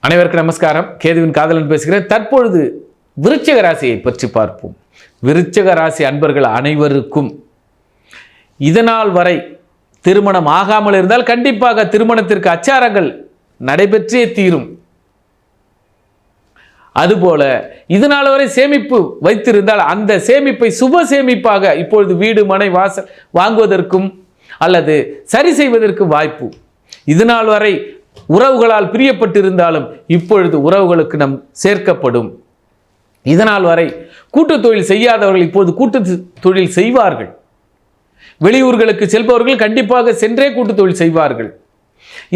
அனைவருக்கும் நமஸ்காரம். கேதுவின் காதலன் பேசுகிறேன். தற்பொழுது விருச்சிக ராசியை பற்றி பார்ப்போம். விருச்சிக ராசி அன்பர்கள் அனைவருக்கும் இதனால் வரை திருமணம் ஆகாமல் இருந்தால் கண்டிப்பாக திருமணத்திற்கு அச்சாரங்கள் நடைபெற்றே தீரும். அதுபோல இதனால் வரை சேமிப்பு வைத்திருந்தால் அந்த சேமிப்பை சுப சேமிப்பாக இப்பொழுது வீடு மனை வாசல் வாங்குவதற்கும் அல்லது சரி செய்வதற்கு வாய்ப்பு. இதனால் வரை உறவுகளால் பிரியப்பட்டிருந்தாலும் இப்பொழுது உறவுகளுக்கு நம் சேர்க்கப்படும். இதனால் வரை கூட்டு தொழில் செய்யாதவர்கள் இப்போது கூட்டு தொழில் செய்வார்கள். வெளியூர்களுக்கு செல்பவர்கள் கண்டிப்பாக சென்றே கூட்டு தொழில் செய்வார்கள்.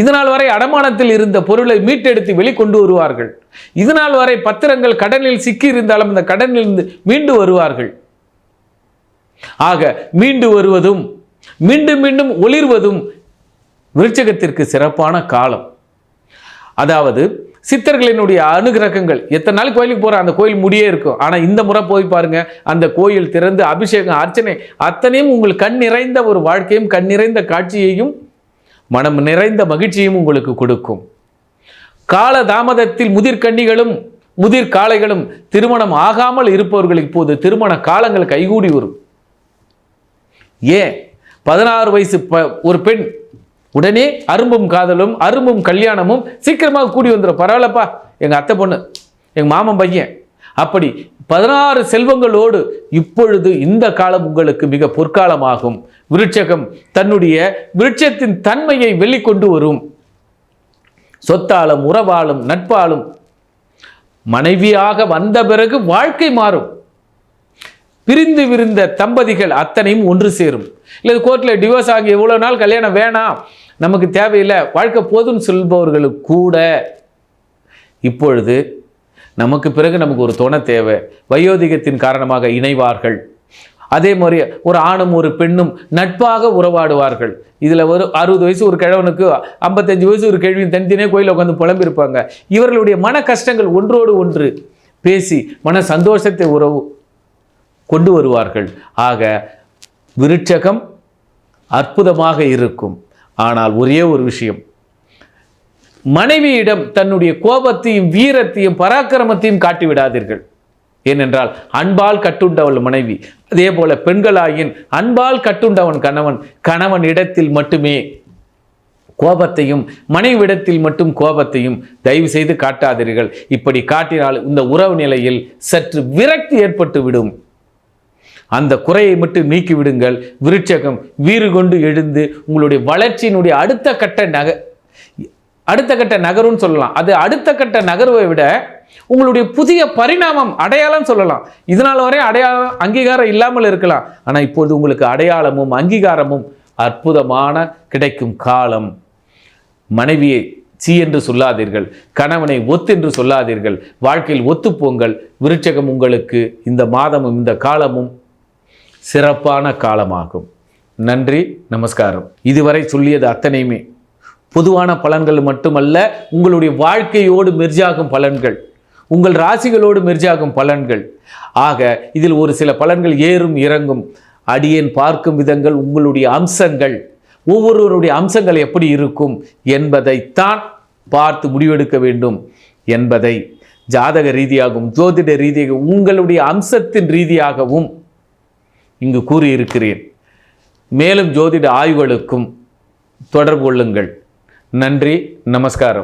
இதனால் வரை அடமானத்தில் இருந்த பொருளை மீட்டெடுத்து வெளிக்கொண்டு வருவார்கள். இதனால் வரை பத்திரங்கள் கடனில் சிக்கி இருந்தாலும் இந்த கடனிலிருந்து மீண்டு வருவார்கள். ஆக மீண்டு வருவதும் மீண்டும் மீண்டும் ஒளிர்வதும் விருச்சிகத்திற்கு சிறப்பான காலம். அதாவது சித்தர்களினுடைய அனுகிரகங்கள் எத்தனை நாள் கோயிலுக்கு போகிற அந்த கோயில் முடியே இருக்கும். ஆனால் இந்த முறை போய் பாருங்க, அந்த கோயில் திறந்து அபிஷேகம் அர்ச்சனை அத்தனையும் உங்கள் கண் நிறைந்த ஒரு வாழ்க்கையும் கண் நிறைந்த காட்சியையும் மனம் நிறைந்த மகிழ்ச்சியும் உங்களுக்கு கொடுக்கும். கால தாமதத்தில் முதிர்கன்னிகளும் முதிர் காளைகளும் திருமணம் ஆகாமல் இருப்பவர்கள் இப்போது திருமண காலங்கள் கைகூடி வரும். ஏன் 16 வயசு ஒரு பெண் உடனே அரும்பும் காதலும் அரும்பும் கல்யாணமும் சீக்கிரமாக கூடி வந்துடும். பரவாயில்லப்பா, எங்கள் அத்தை பொண்ணு, எங்கள் மாமன் பையன், அப்படி 16 செல்வங்களோடு இப்பொழுது இந்த காலம் உங்களுக்கு மிக பொற்காலமாகும். விருட்சகம் தன்னுடைய விருட்சத்தின் தன்மையை வெளிக்கொண்டு வரும். சொத்தாலும் உறவாலும் நட்பாலும் மனைவியாக வந்த பிறகு வாழ்க்கை மாறும். பிரிந்து விருந்த தம்பதிகள் அத்தனையும் ஒன்று சேரும். இல்லை கோர்ட்டில் டிவோர்ஸ் ஆகி எவ்வளோ நாள் கல்யாணம் வேணாம், நமக்கு தேவையில்லை, வாழ்க்கை போதும்னு சொல்பவர்களுக்கு கூட இப்பொழுது நமக்கு பிறகு நமக்கு ஒரு துணை தேவை. வயோதிகத்தின் காரணமாக இணைவார்கள். அதே மாதிரி ஒரு ஆணும் ஒரு பெண்ணும் நட்பாக உறவாடுவார்கள். இதில் ஒரு 60 வயசு ஒரு கிழவனுக்கு 55 வயசு ஒரு கேள்வியும் தனித்தனியே கோயிலில் உட்காந்து புலம்பிருப்பாங்க. இவர்களுடைய மன கஷ்டங்கள் ஒன்றோடு ஒன்று பேசி மன சந்தோஷத்தை உறவு கொண்டு வருவார்கள். ஆக விருட்சகம் அற்புதமாக இருக்கும். ஆனால் ஒரே ஒரு விஷயம், மனைவியிடம் தன்னுடைய கோபத்தையும் வீரத்தையும் பராக்கிரமத்தையும் காட்டிவிடாதீர்கள். ஏனென்றால் அன்பால் கட்டுண்டவள் மனைவி, அதே போல பெண்களாயின் அன்பால் கட்டுண்டவன் கணவன். கணவன் இடத்தில் மட்டுமே கோபத்தையும் மனைவிடத்தில் மட்டும் கோபத்தையும் தயவு செய்து காட்டாதீர்கள். இப்படி காட்டினால் இந்த உறவு நிலையில் சற்று விரக்தி ஏற்பட்டு விடும். அந்த குறையை மட்டும் நீக்கி விடுங்கள். விருட்சகம் வீறு கொண்டு எழுந்து உங்களுடைய வளர்ச்சியினுடைய அடுத்த கட்ட நகருன்னு சொல்லலாம். அது அடுத்த கட்ட நகர்வை விட உங்களுடைய புதிய பரிணாமம் அடையாளம் சொல்லலாம். இதனால் வரை அடையாளம் அங்கீகாரம் இல்லாமல் இருக்கலாம். ஆனால் இப்போது உங்களுக்கு அடையாளமும் அங்கீகாரமும் அற்புதமான கிடைக்கும் காலம். மனைவியை சி என்று சொல்லாதீர்கள், கணவனை ஒத்தென்று சொல்லாதீர்கள், வாழ்க்கையில் ஒத்துப்போங்கள். விருட்சகம் உங்களுக்கு இந்த மாதமும் இந்த காலமும் சிறப்பான காலமாகும். நன்றி, நமஸ்காரம். இதுவரை சொல்லியது அத்தனையுமே பொதுவான பலன்கள் மட்டுமல்ல, உங்களுடைய வாழ்க்கையோடு மெர்ஜாகும் பலன்கள், உங்கள் ராசிகளோடு மெர்ஜாகும் பலன்கள். ஆக இதில் ஒரு சில பலன்கள் ஏறும் இறங்கும். அடியேன் பார்க்கும் விதங்கள் உங்களுடைய அம்சங்கள், ஒவ்வொருவருடைய அம்சங்கள் எப்படி இருக்கும் என்பதைத்தான் பார்த்து முடிவெடுக்க வேண்டும் என்பதை ஜாதக ரீதியாகவும் ஜோதிட ரீதியாகவும் உங்களுடைய அம்சத்தின் ரீதியாகவும் இங்கு கூறியிருக்கிறேன். மேலும் ஜோதிட ஆய்வுகளுக்கும் தொடர்பு கொள்ளுங்கள். நன்றி, நமஸ்காரம்.